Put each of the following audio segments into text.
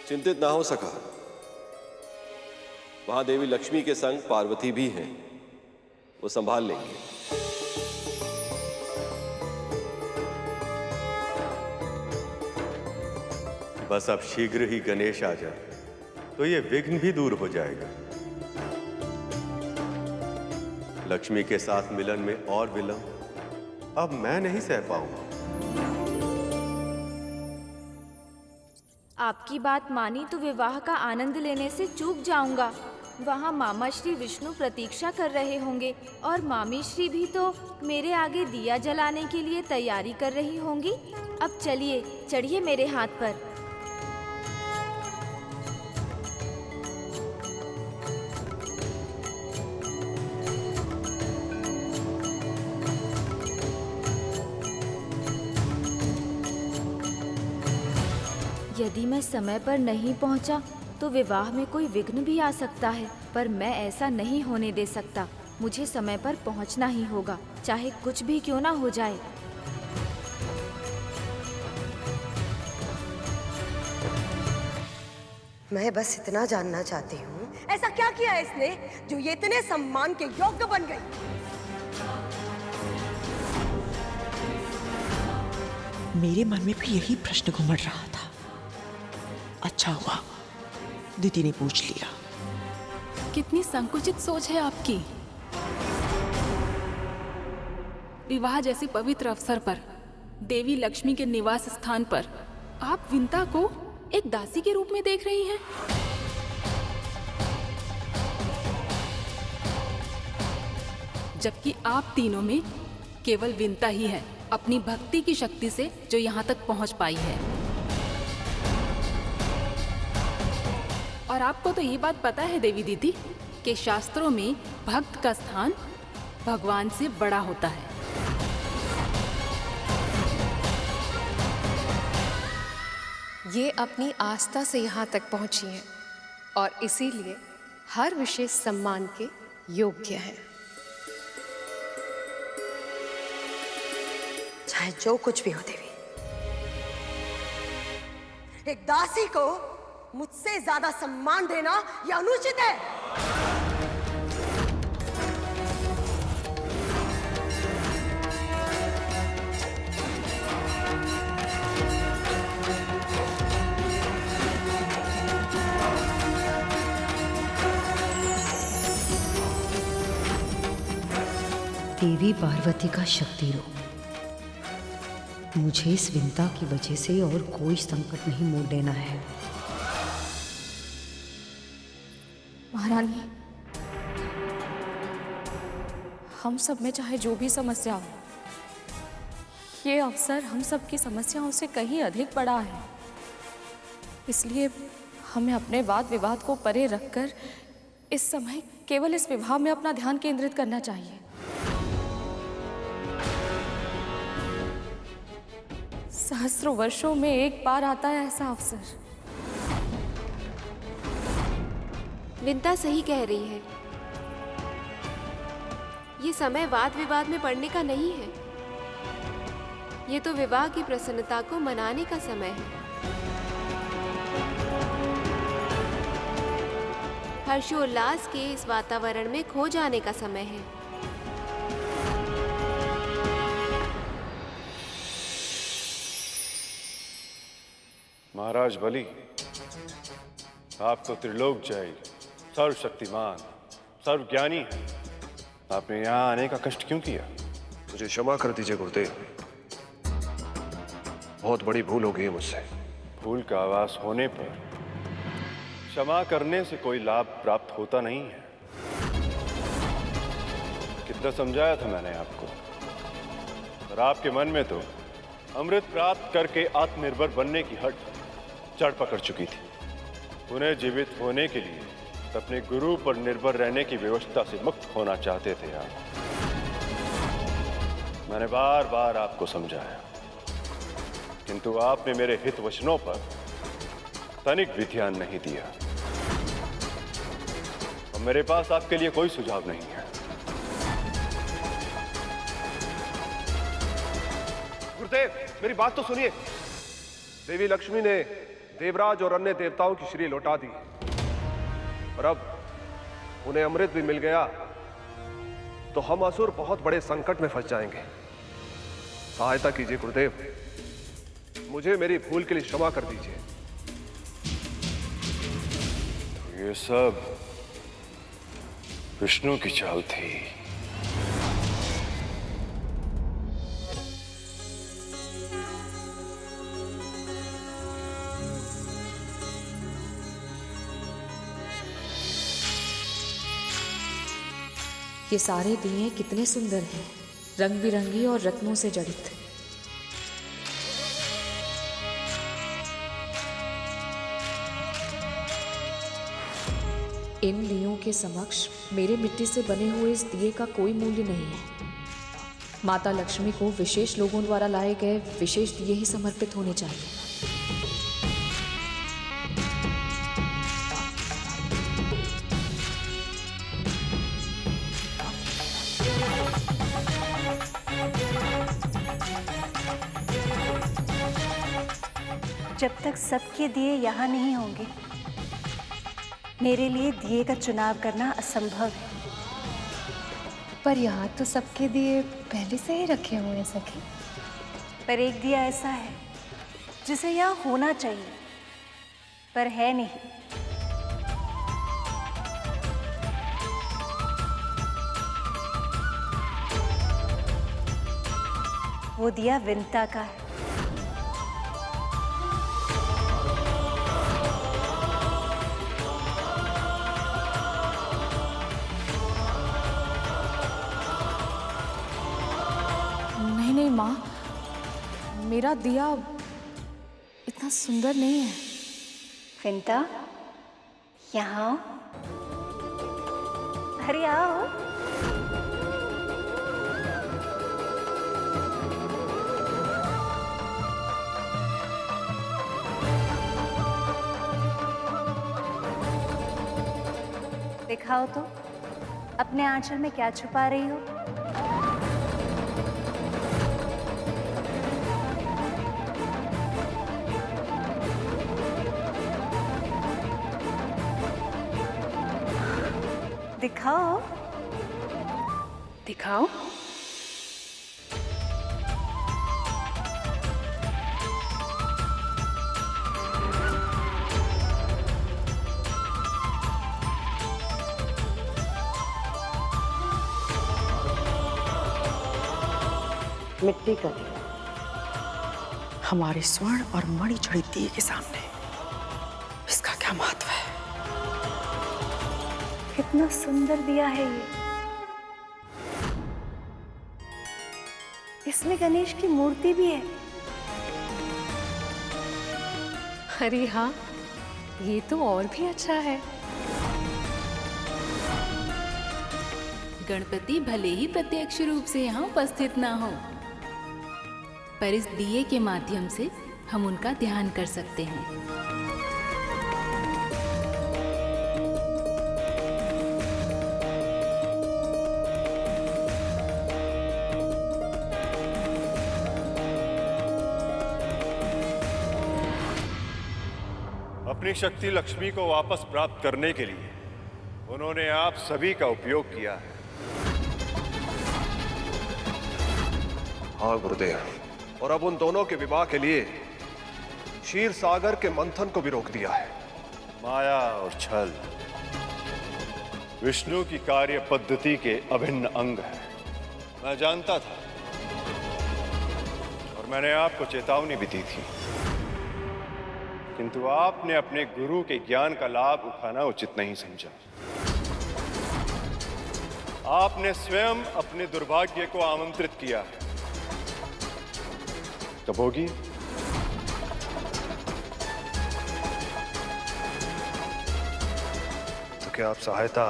चिंतित ना हो सका। वहां देवी लक्ष्मी के संग पार्वती भी हैं, वो संभाल लेंगे। बस अब शीघ्र ही गणेश आ जाए तो ये विघ्न भी दूर हो जाएगा। लक्ष्मी के साथ मिलन में और विलंब अब मैं नहीं सह पाऊंगा। आपकी बात मानी तो विवाह का आनंद लेने से चूक जाऊंगा। वहाँ मामा श्री विष्णु प्रतीक्षा कर रहे होंगे और मामी श्री भी तो मेरे आगे दिया जलाने के लिए तैयारी कर रही होंगी। अब चलिए, चढ़िए मेरे हाथ पर। यदि मैं समय पर नहीं पहुंचा तो विवाह में कोई विघ्न भी आ सकता है, पर मैं ऐसा नहीं होने दे सकता। मुझे समय पर पहुंचना ही होगा, चाहे कुछ भी क्यों ना हो जाए। मैं बस इतना जानना चाहती हूँ, ऐसा क्या किया है इसने जो ये इतने सम्मान के योग्य बन गई? मेरे मन में भी यही प्रश्न घुमड़ रहा था। अच्छा हुआ दीदी ने पूछ लिया। कितनी संकुचित सोच है आपकी। विवाह जैसे पवित्र अवसर पर, देवी लक्ष्मी के निवास स्थान पर आप विंता को एक दासी के रूप में देख रही हैं। जबकि आप तीनों में केवल विंता ही है अपनी भक्ति की शक्ति से जो यहाँ तक पहुँच पाई है। और आपको तो ये बात पता है देवी दीदी कि शास्त्रों में भक्त का स्थान भगवान से बड़ा होता है। ये अपनी आस्था से यहाँ तक पहुँची हैं और इसीलिए हर विशेष सम्मान के योग्य हैं। चाहे जो कुछ भी हो देवी, एक दासी को मुझसे ज्यादा सम्मान देना यह अनुचित है। देवी पार्वती का शक्ति रूप, मुझे इस विंता की वजह से और कोई संकट नहीं मोड़ देना है। महारानी, हम सब में चाहे जो भी समस्या हो, ये अवसर हम सब की समस्याओं से कहीं अधिक बड़ा है। इसलिए हमें अपने वाद विवाद को परे रखकर इस समय केवल इस विवाह में अपना ध्यान केंद्रित करना चाहिए। सहस्रों वर्षों में एक बार आता है ऐसा अवसर। विंता सही कह रही है, ये समय वाद विवाद में पड़ने का नहीं है। ये तो विवाह की प्रसन्नता को मनाने का समय है। हर्षोल्लास के इस वातावरण में खो जाने का समय है। महाराज बलि, आप तो त्रिलोक जय, सर्वशक्तिमान, सर्वज्ञानी है। आपने यहाँ आने का कष्ट क्यों किया? मुझे क्षमा कर दीजिए गुरुदेव, बहुत बड़ी भूल हो गई है मुझसे। भूल का आवास होने पर क्षमा करने से कोई लाभ प्राप्त होता नहीं है। कितना समझाया था मैंने आपको, और आपके मन में तो अमृत प्राप्त करके आत्मनिर्भर बनने की हट चढ़ पकड़ चुकी थी। उन्हें जीवित होने के लिए अपने गुरु पर निर्भर रहने की व्यवस्था से मुक्त होना चाहते थे आप। मैंने बार बार आपको समझाया, किंतु आपने मेरे हित वचनों पर तनिक भी ध्यान नहीं दिया। और मेरे पास आपके लिए कोई सुझाव नहीं है। गुरुदेव, मेरी बात तो सुनिए। देवी लक्ष्मी ने देवराज और अन्य देवताओं की श्री लौटा दी और अब उन्हें अमृत भी मिल गया तो हम असुर बहुत बड़े संकट में फंस जाएंगे। सहायता कीजिए गुरुदेव, मुझे मेरी भूल के लिए क्षमा कर दीजिए। ये सब विष्णु की चाल थी। ये सारे दिए कितने सुंदर हैं, रंग बिरंगी और रत्नों से जड़ित। इन दियों के समक्ष मेरे मिट्टी से बने हुए इस दिए का कोई मूल्य नहीं है। माता लक्ष्मी को विशेष लोगों द्वारा लाए गए विशेष दिए ही समर्पित होने चाहिए। जब तक सबके दिए यहाँ नहीं होंगे, मेरे लिए दिए का चुनाव करना असंभव है। पर यहाँ तो सबके दिए पहले से ही रखे हुए हैं सखी। पर एक दिया ऐसा है जिसे यहाँ होना चाहिए पर है नहीं। वो दिया विंता का है। नहीं माँ, मेरा दिया इतना सुंदर नहीं है। विंता, यहाँ आओ। अरे आओ। दिखाओ तो अपने आंचल में क्या छुपा रही हो। दिखाओ। दिखाओ। मिट्टी का हमारे स्वर्ण और मणि जड़ित दिए के सामने इसका क्या महत्व है? कितना सुंदर दिया है ये। इसमें गणेश की मूर्ति भी है। अरे हाँ, ये तो और भी अच्छा है। गणपति भले ही प्रत्यक्ष रूप से यहाँ उपस्थित ना हो, पर इस दिए के माध्यम से हम उनका ध्यान कर सकते हैं। अपनी शक्ति लक्ष्मी को वापस प्राप्त करने के लिए उन्होंने आप सभी का उपयोग किया है। हाँ गुरुदेव, और अब उन दोनों के विवाह के लिए क्षीर सागर के मंथन को भी रोक दिया है। माया और छल विष्णु की कार्य पद्धति के अभिन्न अंग है। मैं जानता था और मैंने आपको चेतावनी भी दी थी, किंतु आपने अपने गुरु के ज्ञान का लाभ उठाना उचित नहीं समझा। आपने स्वयं अपने दुर्भाग्य को आमंत्रित किया है। कब होगी? तो क्या आप सहायता?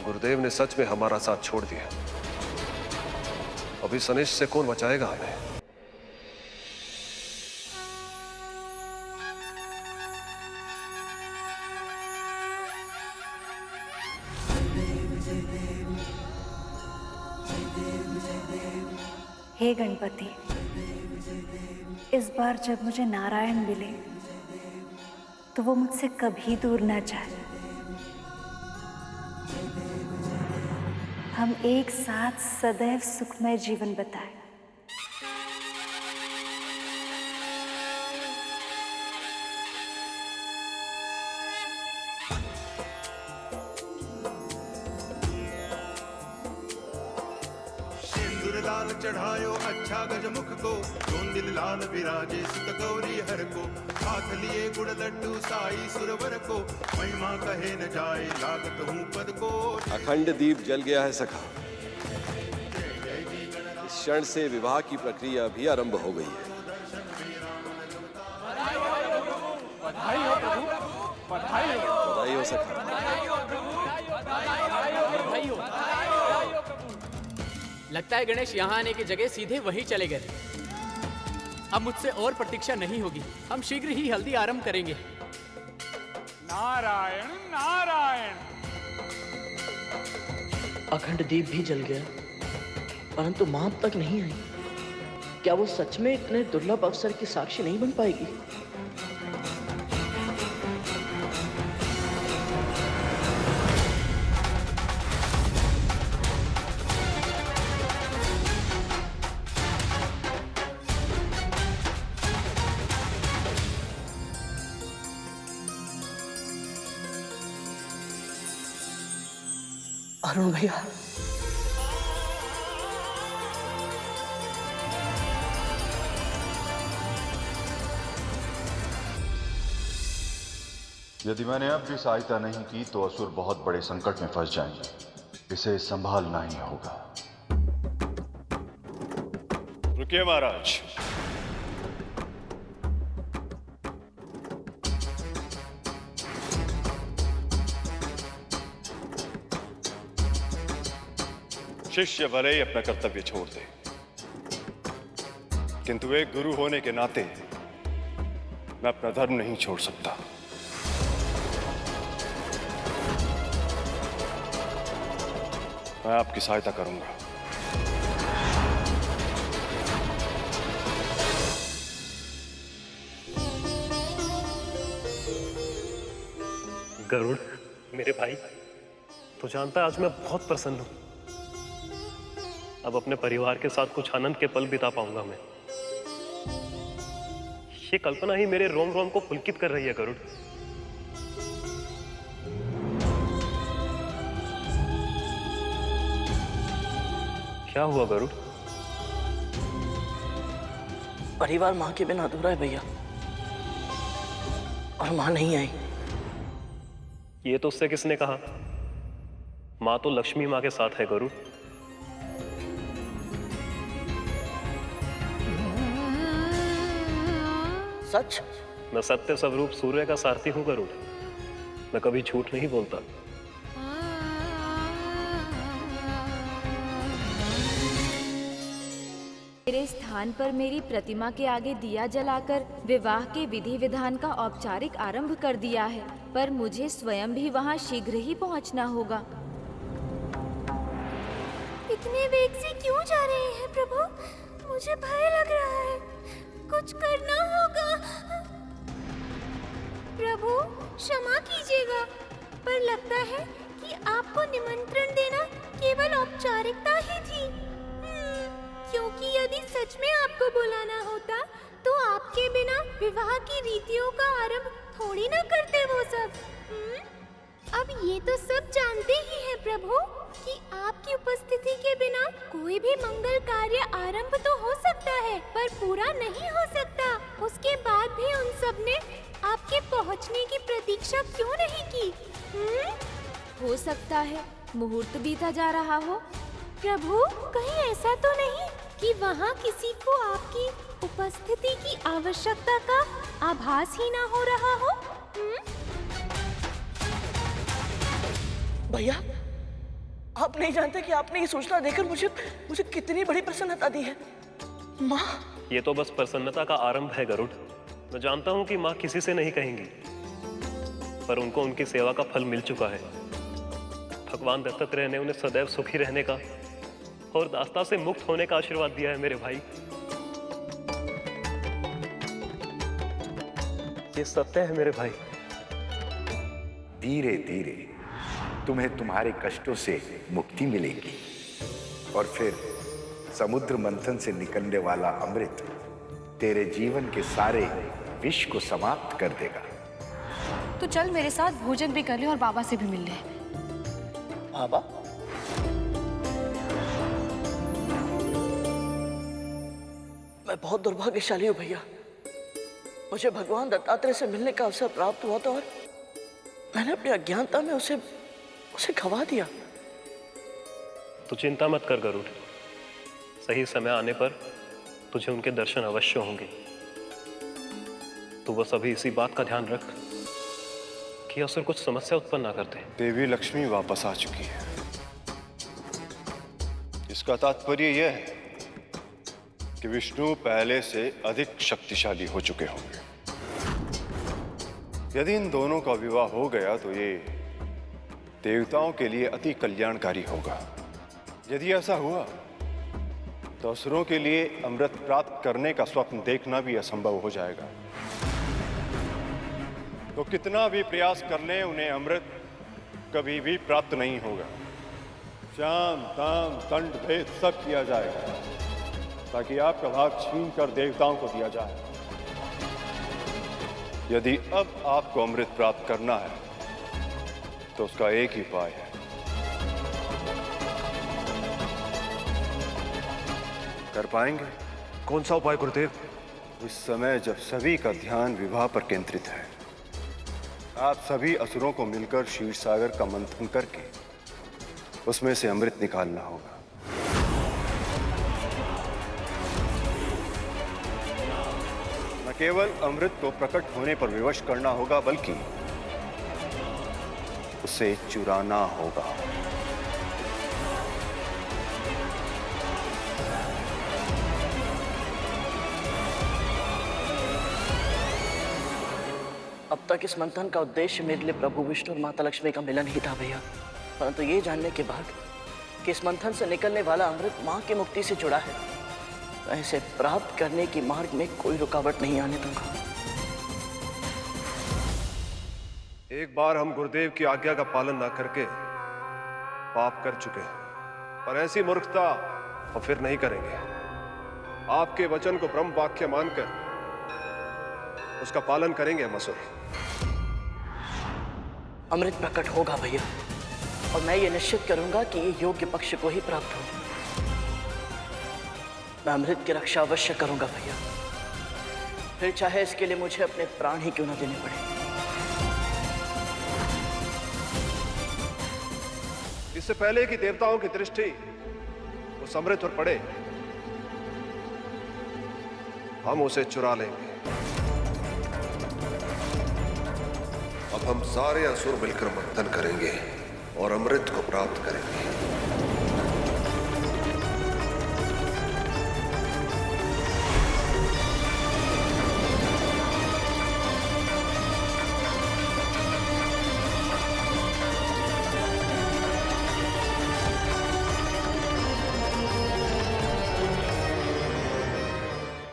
गुरुदेव ने सच में हमारा साथ छोड़ दिया। अभी सनेश से कौन बचाएगा हमें? हे गणपति, इस बार जब मुझे नारायण मिले तो वो मुझसे कभी दूर ना जाए। हम एक साथ सदैव सुखमय जीवन बिताएं। लाल चढ़ायो अच्छा गजमुख को, दिल लाल विराजे सुत गौरी हर को, हाथ लिए गुड़ लड्डू साई सुरवर को, महिमा कहे न जाए लागत हूँ पद को। अखंड दीप जल गया है सखा। इस क्षण से विवाह की प्रक्रिया भी आरंभ हो गई है। बधाई हो प्रभु, बधाई हो सखा। लगता है गणेश यहाँ आने की जगह सीधे वही चले गए। अब मुझसे और प्रतीक्षा नहीं होगी, हम शीघ्र ही हल्दी आरंभ करेंगे। नारायण नारायण। अखंड दीप भी जल गया, परंतु मां अब तक नहीं आई। क्या वो सच में इतने दुर्लभ अवसर की साक्षी नहीं बन पाएगी? अरुण भैया, यदि मैंने अब भी सहायता नहीं की तो असुर बहुत बड़े संकट में फंस जाएंगे। इसे संभालना ही होगा। रुकिए महाराज। शिष्य भले ही अपना कर्तव्य छोड़ दे, किंतु एक गुरु होने के नाते मैं अपना धर्म नहीं छोड़ सकता। मैं आपकी सहायता करूंगा। गरुड़ मेरे भाई, तो जानता है आज मैं बहुत प्रसन्न हूं। अब अपने परिवार के साथ कुछ आनंद के पल बिता पाऊंगा मैं। ये कल्पना ही मेरे रोम रोम को पुलकित कर रही है गरुड़। क्या हुआ गरुड़? परिवार मां के बिना अधूरा है भैया, और मां नहीं आई। ये तो उससे किसने कहा? मां तो लक्ष्मी मां के साथ है गरुड़। सच? मैं सत्य स्वरूप सूर्य का सारथी हूं गरुड़। मैं कभी झूठ नहीं बोलता। मेरे स्थान पर मेरी प्रतिमा के आगे दिया जलाकर विवाह के विधि विधान का औपचारिक आरंभ कर दिया है, पर मुझे स्वयं भी वहां शीघ्र ही पहुंचना होगा। इतने वेग से क्यों जा रहे हैं प्रभु? मुझे भय लग रहा है। कुछ करना होगा। प्रभु क्षमा कीजिएगा, पर लगता है कि आपको निमंत्रण देना केवल औपचारिकता ही थी। क्योंकि यदि सच में आपको बुलाना होता तो आपके बिना विवाह की रीतियों का आरंभ थोड़ी ना करते वो सब। अब ये तो सब जानते ही हैं प्रभु कि आपकी उपस्थिति के बिना कोई भी मंगल कार्य आरंभ तो हो सकता है, पर पूरा नहीं हो सकता। उसके बाद भी उन सब ने आपके पहुंचने की प्रतीक्षा क्यों नहीं की? हो सकता है मुहूर्त बीता जा रहा हो। प्रभु कहीं ऐसा तो नहीं कि वहाँ किसी को आपकी उपस्थिति की आवश्यकता का आभास ही ना हो रहा हो? भैया, आप नहीं जानते कि आपने ये सूचना देकर मुझे कितनी बड़ी प्रसन्नता दी है। माँ, ये तो बस प्रसन्नता का आरंभ है गरुड़। मैं जानता हूँ कि माँ किसी से नहीं कहेंगी, पर उनको उनकी सेवा का फल मिल चुका है। भगवान दत्तात्रेय ने उन्हें सदैव सुखी रहने का और दास्ता से मुक्त होने का आशीर्वाद दिया है मेरे भाई। ये सत्य है मेरे भाई। धीरे धीरे तुम्हें तुम्हारे कष्टों से मुक्ति मिलेगी और फिर समुद्र मंथन से निकलने वाला अमृत तेरे जीवन के सारे विष को समाप्त कर देगा। तो चल मेरे साथ भोजन भी कर ले और बाबा से भी मिल ले। बाबा? मैं बहुत दुर्भाग्यशाली हूँ भैया। मुझे भगवान दत्तात्रेय से मिलने का अवसर प्राप्त हुआ था और मैंने अपनी अज्ञानता में उसे खवा दिया। तो चिंता मत कर गरुड़, सही समय आने पर तुझे उनके दर्शन अवश्य होंगे। तो बस अभी इसी बात का ध्यान रख कि असुर कुछ समस्या उत्पन्न ना करते। देवी लक्ष्मी वापस आ चुकी है। इसका तात्पर्य यह है कि विष्णु पहले से अधिक शक्तिशाली हो चुके होंगे। यदि इन दोनों का विवाह हो गया तो ये देवताओं के लिए अति कल्याणकारी होगा। यदि ऐसा हुआ तो असुरों के लिए अमृत प्राप्त करने का स्वप्न देखना भी असंभव हो जाएगा। तो कितना भी प्रयास कर लें उन्हें अमृत कभी भी प्राप्त नहीं होगा। शाम दाम दंड भेद सब किया जाएगा ताकि आपका भाग छीन कर देवताओं को दिया जाए। यदि अब आपको अमृत प्राप्त करना है तो उसका एक ही उपाय है। कर पाएंगे? कौन सा उपाय गुरुदेव? इस समय जब सभी का ध्यान विवाह पर केंद्रित है, आप सभी असुरों को मिलकर क्षीर सागर का मंथन करके उसमें से अमृत निकालना होगा। न केवल अमृत को प्रकट होने पर विवश करना होगा बल्कि उसे चुराना होगा। अब तक इस मंथन का उद्देश्य मेरे लिए प्रभु विष्णु और माता लक्ष्मी का मिलन ही था भैया, परंतु ये जानने के बाद कि इस मंथन से निकलने वाला अमृत माँ की मुक्ति से जुड़ा है, मैं इसे प्राप्त करने की मार्ग में कोई रुकावट नहीं आने दूंगा। एक बार हम गुरुदेव की आज्ञा का पालन ना करके पाप कर चुके हैं, पर ऐसी मूर्खता और फिर नहीं करेंगे। आपके वचन को ब्रह्म वाक्य मानकर उसका पालन करेंगे हम असुर। अमृत प्रकट होगा भैया, और मैं ये निश्चित करूंगा कि ये योग्य पक्ष को ही प्राप्त हो। मैं अमृत की रक्षा अवश्य करूंगा भैया, फिर चाहे इसके लिए मुझे अपने प्राण ही क्यों ना देने पड़े। इससे पहले कि देवताओं की दृष्टि उस अमृत पर पड़े, हम उसे चुरा लेंगे। अब हम सारे असुर मिलकर मंथन करेंगे और अमृत को प्राप्त करेंगे।